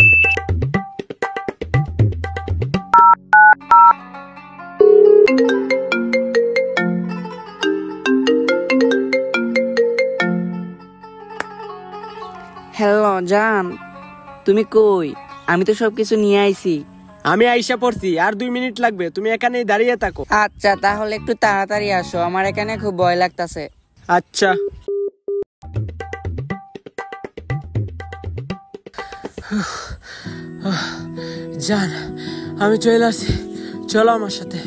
Hello জান, তুমি কই? আমি তো সবকিছু নিয়ে আইছি। আমি আইসা পড়ছি, আর 2 মিনিট লাগবে, তুমি এখানেই দাঁড়িয়ে থাকো। আচ্ছা, তাহলে একটু তাড়াতাড়ি আসো, আমার এখানে খুব ভয় লাগতাছে। আচ্ছা। জান, আমি চলে আসছি, চলো আমার সাথে।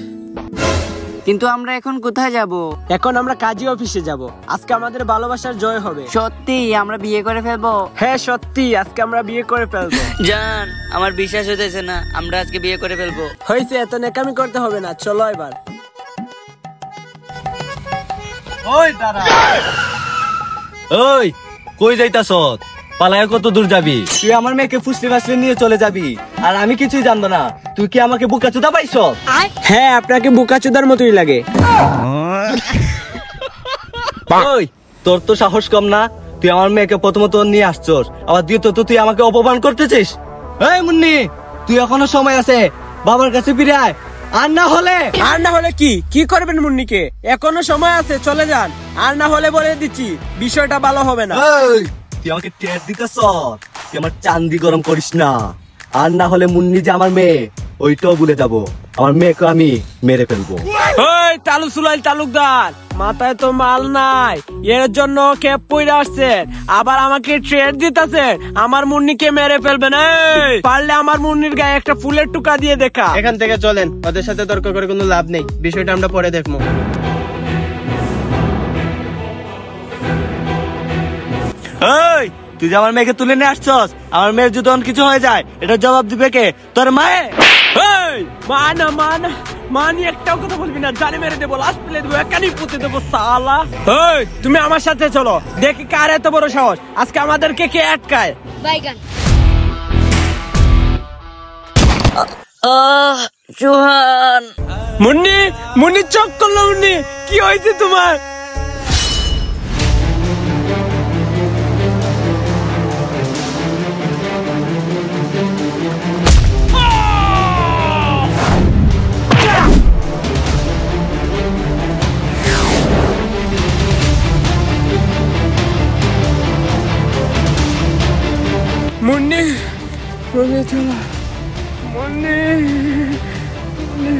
কিন্তু আমরা এখন কোথায় যাব? এখন আমরা কাজী অফিসে যাব। আজকে আমাদের ভালোবাসার জয় হবে। সত্যি আমরা বিয়ে করে ফেলবো? হ্যাঁ সত্যি, আজকে আমরা বিয়ে করে ফেলবো। জান, আমার বিশ্বাস হইতেছে না, আমরা আজকে বিয়ে করে ফেলবো। হয়েছে, এত নেকামি করতে হবে না, চলো এবার। ওই দাঁড়া, ওই কই যাইতাছস? পালায়া কত দূর যাবি? তুই আমার মেয়েকে ফুসলি ফাসলি নিয়ে চলে যাবি, আর আমি কিছুই জানবো না। তুই কি আমাকে বুকাচোদা পাইছ? হ্যাঁ, আপনাকে বুকাচোদার মতোই লাগে। ওই তোর তো সাহস কম না? তুই আমার মেয়েকে প্রথমত নিয়ে আসছস, আবার দ্বিতীয়ত তুই আমাকে অপমান করতেছিস। এই মুন্নি, তুই এখনো সময় আছে, বাবার কাছে ফিরে আয়। আর না হলে কি করবেন মুন্নিকে? এখনো সময় আছে, চলে যান। আর না হলে বলে দিচ্ছি, বিষয়টা ভালো হবে না। তুই আমাকে টের দিতেছ, তুই আমার চান্দি গরম করিস না। আর না হলে মুন্নি যে আমার মেয়ে, ওইটাও ভুলে যাবো। আমার মেয়েকে আমি মেরে ফেলবো। ওই তালু সুলাইল তালুকদার, মাথায় তো মাল নাই, এর জন্য ক্যাপ পইরা আসছেন, আবার আমাকে ট্রেড দিতেছেন আমার মুন্নিকে মেরে ফেলবেন। এই পারলে আমার মুন্নির গায়ে একটা ফুলের টুকা দিয়ে দেখা। এখান থেকে চলেন, ওদের সাথে তর্ক করে কোনো লাভ নেই, বিষয়টা আমরা পরে দেখবো। এই তুই যে আমার মেয়েকে তুলে নিয়ে আসছস, আমার মেয়ের যদি কিছু হয়ে যায়, এটা জবাব দিবে কে? তোর মায়ে? এই মানি একটাও কথা বলবি না, জানে মেরে দেবো, লাশ ফেলে দেবো, একানি পুঁতে দেবো সালা। এই তুমি আমার সাথে চলো, দেখি কার এত বড় সাহস, আজকে আমাদেরকে কে আটকায়। বাইগান। জোহান, মুন্নি চোখ করলো। মুন্নি, কি হয়েছে তোমার? মুন্নি, মুন্নি।